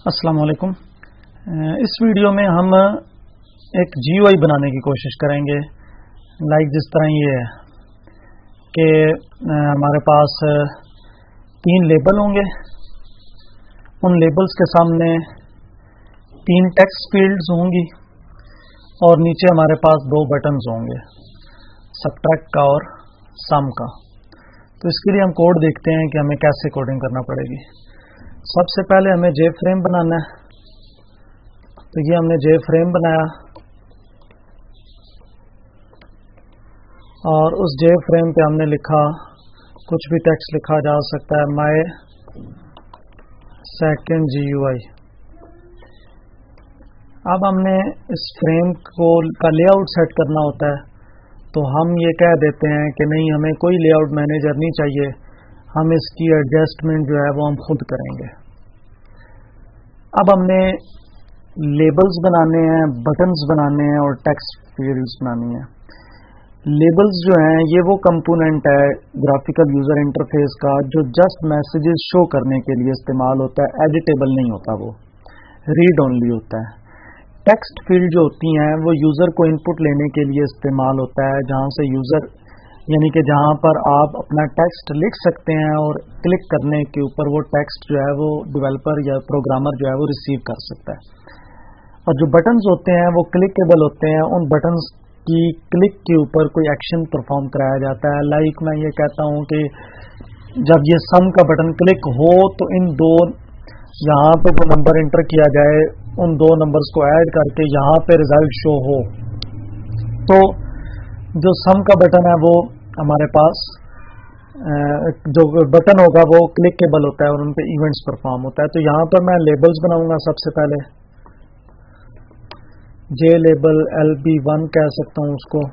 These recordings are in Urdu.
السلام علیکم. اس ویڈیو میں ہم ایک GUI بنانے کی کوشش کریں گے. جس طرح یہ ہے کہ ہمارے پاس 3 لیبل ہوں گے. ان لیبلز کے سامنے 3 ٹیکسٹ فیلڈز ہوں گی اور نیچے ہمارے پاس 2 بٹنز ہوں گے، سبٹریکٹ کا اور سم کا. تو اس کے لیے ہم کوڈ دیکھتے ہیں کہ ہمیں کیسے کوڈنگ کرنا پڑے گی. سب سے پہلے ہمیں جے فریم بنانا ہے. تو یہ ہم نے جے فریم بنایا اور اس جے فریم پہ ہم نے لکھا، کچھ بھی ٹیکسٹ لکھا جا سکتا ہے، مائی سیکنڈ GUI. اب ہم نے اس فریم کا لے آؤٹ سیٹ کرنا ہوتا ہے. تو ہم یہ کہہ دیتے ہیں کہ نہیں، ہمیں کوئی لے آؤٹ مینیجر نہیں چاہیے، ہم اس کی ایڈجسٹمنٹ جو ہے وہ ہم خود کریں گے. اب ہم نے لیبلز بنانے ہیں، بٹنز بنانے ہیں اور ٹیکسٹ فیلڈز بنانی ہیں. لیبلز جو ہیں یہ وہ کمپوننٹ ہے گرافیکل یوزر انٹرفیس کا جو جسٹ میسیجز شو کرنے کے لیے استعمال ہوتا ہے، ایڈیٹیبل نہیں ہوتا، وہ ریڈ اونلی ہوتا ہے. ٹیکسٹ فیلڈ جو ہوتی ہیں وہ یوزر کو ان پٹ لینے کے لیے استعمال ہوتا ہے، جہاں سے یوزر یعنی کہ جہاں پر آپ اپنا ٹیکسٹ لکھ سکتے ہیں اور کلک کرنے کے اوپر وہ ٹیکسٹ جو ہے وہ ڈیولپر یا پروگرامر جو ہے وہ ریسیو کر سکتا ہے. اور جو بٹنز ہوتے ہیں وہ کلکیبل ہوتے ہیں، ان بٹنز کی کلک کے اوپر کوئی ایکشن پرفارم کرایا جاتا ہے. لائک میں یہ کہتا ہوں کہ جب یہ سم کا بٹن کلک ہو تو ان 2 یہاں پہ جو نمبر انٹر کیا جائے ان 2 نمبرز کو ایڈ کر کے یہاں پہ ریزلٹ شو ہو. تو جو سم کا بٹن ہے وہ ہمارے پاس جو بٹن ہوگا وہ کلکیبل ہوتا ہے اور ان پہ ایونٹس پرفارم ہوتا ہے. تو یہاں پر میں لیبلز بناؤں گا. سب سے پہلے جے لیبل LB1 کہہ سکتا ہوں اس کو،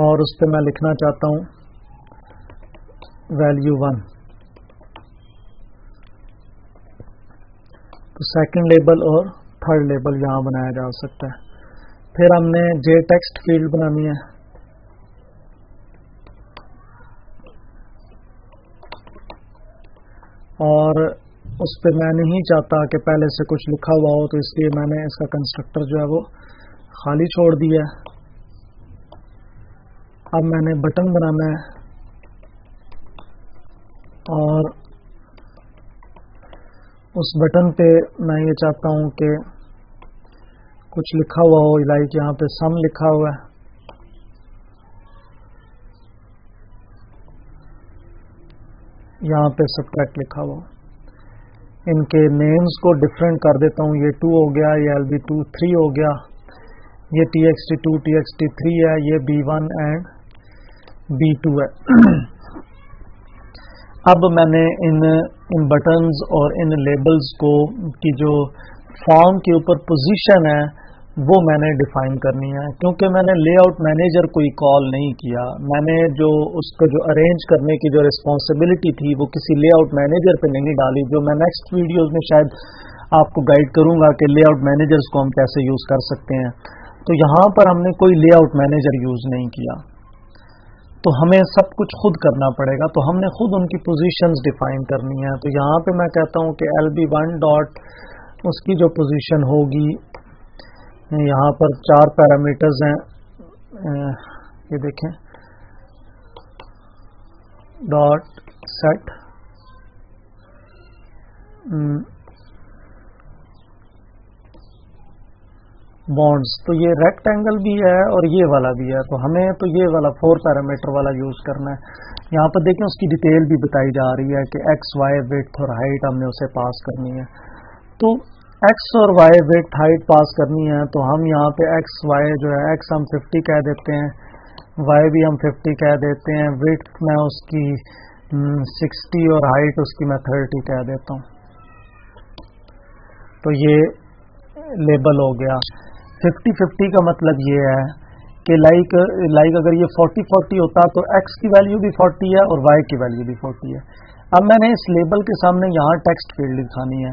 اور اس پہ میں لکھنا چاہتا ہوں ویلیو 1. تو سیکنڈ لیبل اور تھرڈ لیبل یہاں بنایا جا سکتا ہے. پھر ہم نے جے ٹیکسٹ فیلڈ بنانی ہے. اور اس پہ میں نہیں چاہتا کہ پہلے سے کچھ لکھا ہوا ہو، تو اس لیے میں نے اس کا کنسٹرکٹر جو ہے وہ خالی چھوڑ دیا ہے. اب میں نے بٹن بنانا ہے اور اس بٹن پہ میں یہ چاہتا ہوں کہ کچھ لکھا ہوا ہو، لائک یہاں پہ سم لکھا ہوا ہے. یہاں پہ سبٹریکٹ لکھا ہوا. ان کے نیمز کو ڈفرینٹ کر دیتا ہوں. یہ 2 ہو گیا، یہ LB2 3 ہو گیا، یہ TXT2 TXT3 ہے، یہ B1 اینڈ B2 ہے. اب میں نے ان بٹنز اور ان لیبلز کو کی جو فارم کے اوپر پوزیشن ہے وہ میں نے ڈیفائن کرنی ہے. کیونکہ میں نے لے آؤٹ مینیجر کوئی کال نہیں کیا، میں نے جو اس کو جو ارینج کرنے کی جو رسپانسبلٹی تھی وہ کسی لے آؤٹ مینیجر پہ نہیں ڈالی، جو میں نیکسٹ ویڈیوز میں شاید آپ کو گائیڈ کروں گا کہ لے آؤٹ مینیجرز کو ہم کیسے یوز کر سکتے ہیں. تو یہاں پر ہم نے کوئی لے آؤٹ مینیجر یوز نہیں کیا، تو ہمیں سب کچھ خود کرنا پڑے گا. تو ہم نے خود ان کی پوزیشنز ڈیفائن کرنی ہے. تو یہاں پہ میں کہتا ہوں کہ LB1 ڈاٹ اس کی جو پوزیشن ہوگی، یہاں پر 4 پیرامیٹرز ہیں، یہ دیکھیں، ڈاٹ سیٹ بانڈز. تو یہ ریکٹینگل بھی ہے اور یہ والا بھی ہے، تو ہمیں تو یہ والا 4 پیرامیٹر والا یوز کرنا ہے. یہاں پر دیکھیں اس کی ڈیٹیل بھی بتائی جا رہی ہے کہ ایکس وائی وڈتھ اور ہائٹ ہم نے اسے پاس کرنی ہے. تو ایکس اور وائی وڈتھ ہائٹ پاس کرنی ہے. تو ہم یہاں پہ ایکس وائی جو ہے، ایکس ہم 50 کہہ دیتے ہیں، وائی بھی ہم 50 کہہ دیتے ہیں، وڈتھ میں اس کی 60 اور ہائٹ اس کی میں 30 کہہ دیتا ہوں. تو یہ لیبل ہو گیا. 50-50 کا مطلب یہ ہے کہ لائک اگر یہ 40-40 ہوتا تو ایکس کی ویلیو بھی 40 ہے اور وائی کی ویلیو بھی 40 ہے. اب میں نے اس لیبل کے سامنے یہاں ٹیکسٹ فیلڈ دکھانی ہے.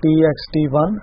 txt1,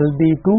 LB2,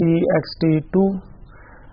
txt2।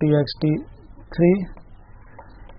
txt3,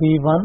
B1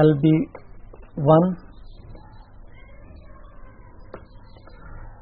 LB1,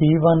B1,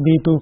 B2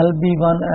LB1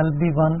LB1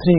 3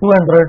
200,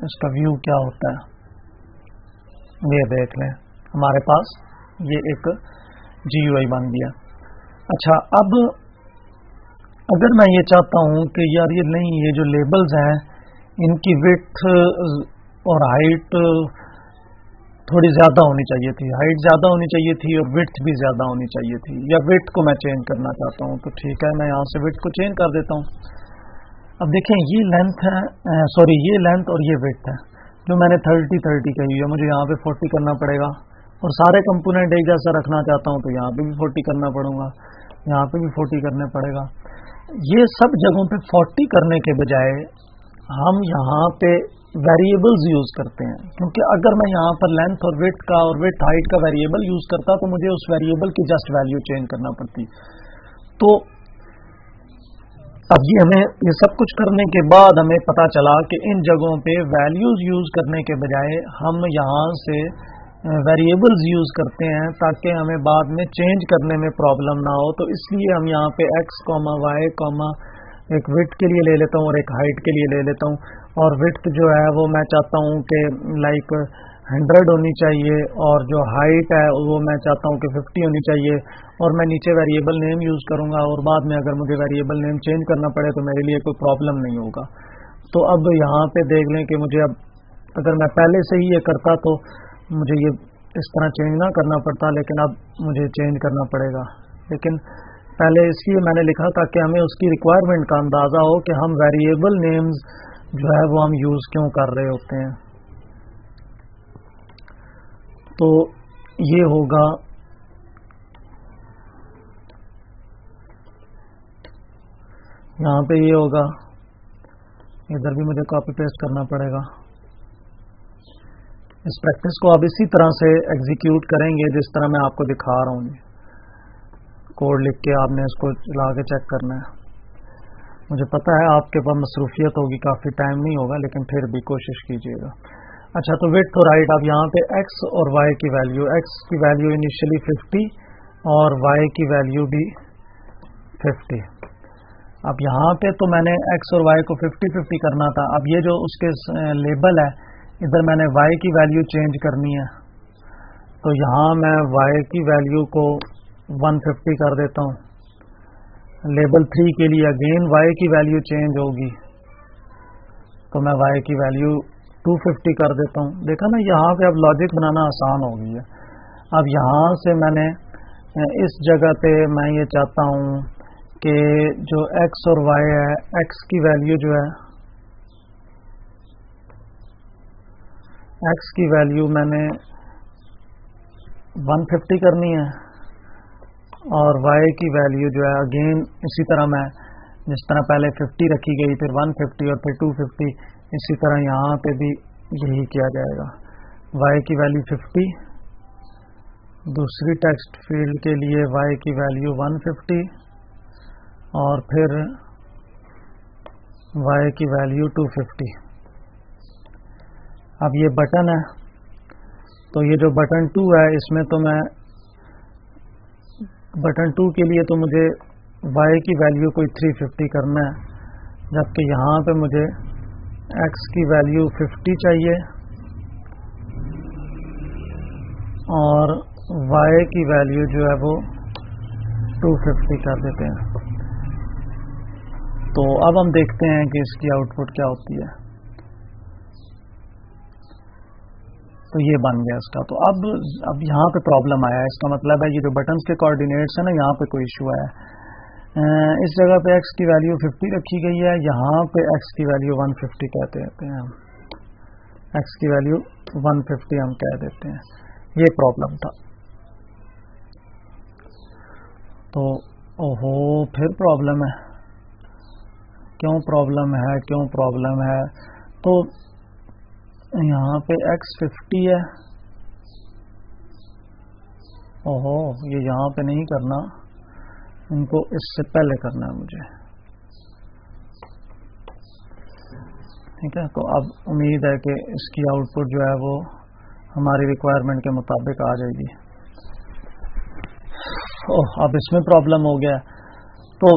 اس کا ویو کیا ہوتا ہے یہ دیکھ لیں. ہمارے پاس یہ ایک GUI بن گیا. اچھا اب اگر میں یہ چاہتا ہوں کہ یار یہ نہیں، یہ جو لیبلز ہیں ان کی وڈتھ اور ہائٹ تھوڑی زیادہ ہونی چاہیے تھی، ہائٹ زیادہ ہونی چاہیے تھی اور وڈتھ بھی زیادہ ہونی چاہیے تھی، یا وڈتھ کو میں چینج کرنا چاہتا ہوں تو ٹھیک ہے، میں یہاں سے وڈتھ کو چینج کر دیتا ہوں. اب دیکھیں یہ لینتھ ہے، سوری یہ لینتھ اور یہ وڈتھ ہے جو میں نے 30 کہی ہے، مجھے یہاں پہ 40 کرنا پڑے گا. اور سارے کمپوننٹ ایک جیسا رکھنا چاہتا ہوں تو یہاں پہ بھی 40 کرنا پڑوں گا، یہاں پہ بھی 40 کرنا پڑے گا. یہ سب جگہوں پہ 40 کرنے کے بجائے ہم یہاں پہ ویریبلز یوز کرتے ہیں، کیونکہ اگر میں یہاں پر لینتھ اور وڈتھ کا اور وڈتھ ہائٹ کا ویریبل یوز کرتا تو مجھے اس ویریبل کی جسٹ ویلیو چینج کرنا پڑتی. تو اب یہ سب کچھ کرنے کے بعد ہمیں پتا چلا کہ ان جگہوں پہ ویلیوز یوز کرنے کے بجائے ہم یہاں سے ویریبلز یوز کرتے ہیں تاکہ ہمیں بعد میں چینج کرنے میں پرابلم نہ ہو. تو اس لیے ہم یہاں پہ x, y, ایک وڈتھ کے لیے لے لیتا ہوں اور ایک ہائٹ کے لیے لے لیتا ہوں. اور وڈتھ جو ہے وہ میں چاہتا ہوں کہ لائک 100 ہونی چاہیے اور جو ہائٹ ہے وہ میں چاہتا ہوں کہ 50 ہونی چاہیے. اور میں نیچے ویریبل نیم یوز کروں گا اور بعد میں اگر مجھے ویریبل نیم چینج کرنا پڑے تو میرے لیے کوئی پرابلم نہیں ہوگا. تو اب یہاں پہ دیکھ لیں کہ مجھے اب اگر میں پہلے سے ہی یہ کرتا تو مجھے یہ اس طرح چینج نہ کرنا پڑتا، لیکن اب مجھے چینج کرنا پڑے گا. لیکن پہلے اس لیے میں نے لکھا تاکہ ہمیں اس کی ریکوائرمنٹ کا اندازہ ہو کہ ہم ویریبل نیمز جو ہے وہ ہم یوز کیوں کر رہے ہوتے ہیں. تو یہ ہوگا یہاں پہ، یہ ہوگا ادھر بھی مجھے کاپی پیسٹ کرنا پڑے گا. اس پریکٹس کو آپ اسی طرح سے ایگزیکیوٹ کریں گے جس طرح میں آپ کو دکھا رہا ہوں. کوڈ لکھ کے آپ نے اس کو چلا کے چیک کرنا ہے. مجھے پتا ہے آپ کے پاس مصروفیت ہوگی، کافی ٹائم نہیں ہوگا، لیکن پھر بھی کوشش کیجیے گا. اچھا تو وڈتھ اور ہائٹ، اب یہاں پہ x اور y کی ویلیو، x کی ویلیو انیشلی 50 اور y کی ویلیو بھی 50. اب یہاں پہ تو میں نے x اور y کو 50-50 کرنا تھا. اب یہ جو اس کے لیبل ہے ادھر میں نے y کی ویلیو چینج کرنی ہے، تو یہاں میں y کی ویلیو کو 150 کر دیتا ہوں. لیبل 3 کے لیے اگین y کی ویلیو چینج ہوگی تو میں y کی ویلیو 250 کر دیتا ہوں. دیکھا نا یہاں پہ اب لاجک بنانا آسان ہو گئی ہے. اب یہاں سے میں نے اس جگہ پہ میں یہ چاہتا ہوں کہ جو x اور y ہے، x کی ویلیو جو ہے، x کی ویلیو میں نے 150 کرنی ہے اور y کی ویلیو جو ہے اگین اسی طرح میں جس طرح پہلے 50 رکھی گئی پھر 150 اور پھر 250، اسی طرح یہاں پہ بھی یہی کیا جائے گا. y کی ویلیو 50، دوسری ٹیکسٹ فیلڈ کے لیے y کی ویلیو 150 اور پھر y کی ویلیو 250. اب یہ بٹن ہے تو یہ جو بٹن 2 ہے اس میں تو میں بٹن 2 کے لیے تو مجھے y کی ویلیو کوئی 350 کرنا ہے، جبکہ یہاں پہ مجھے x کی ویلیو 50 چاہیے اور y کی ویلیو جو ہے وہ 250 کر دیتے ہیں. تو اب ہم دیکھتے ہیں کہ اس کی آؤٹ پٹ کیا ہوتی ہے. تو یہ بن گیا اس کا. تو اب یہاں پہ پرابلم آیا ہے، اس کا مطلب ہے یہ جو بٹنز کے کوآرڈینیٹس ہیں نا، یہاں پہ کوئی ایشو آیا ہے. اس جگہ پہ x کی ویلیو 50 رکھی گئی ہے، یہاں پہ x کی ویلیو 150 کہتے ہیں، x کی ویلیو 150 ہم کہہ دیتے ہیں. یہ پرابلم تھا. تو اوہو پھر پرابلم ہے. کیوں پرابلم ہے؟ تو یہاں پہ x 50 ہے. اوہو یہ یہاں پہ نہیں کرنا، ان کو اس سے پہلے کرنا ہے مجھے. ٹھیک ہے، تو اب امید ہے کہ اس کی آؤٹ پٹ جو ہے وہ ہماری ریکوائرمنٹ کے مطابق آ جائے گی. اب اس میں پرابلم ہو گیا. تو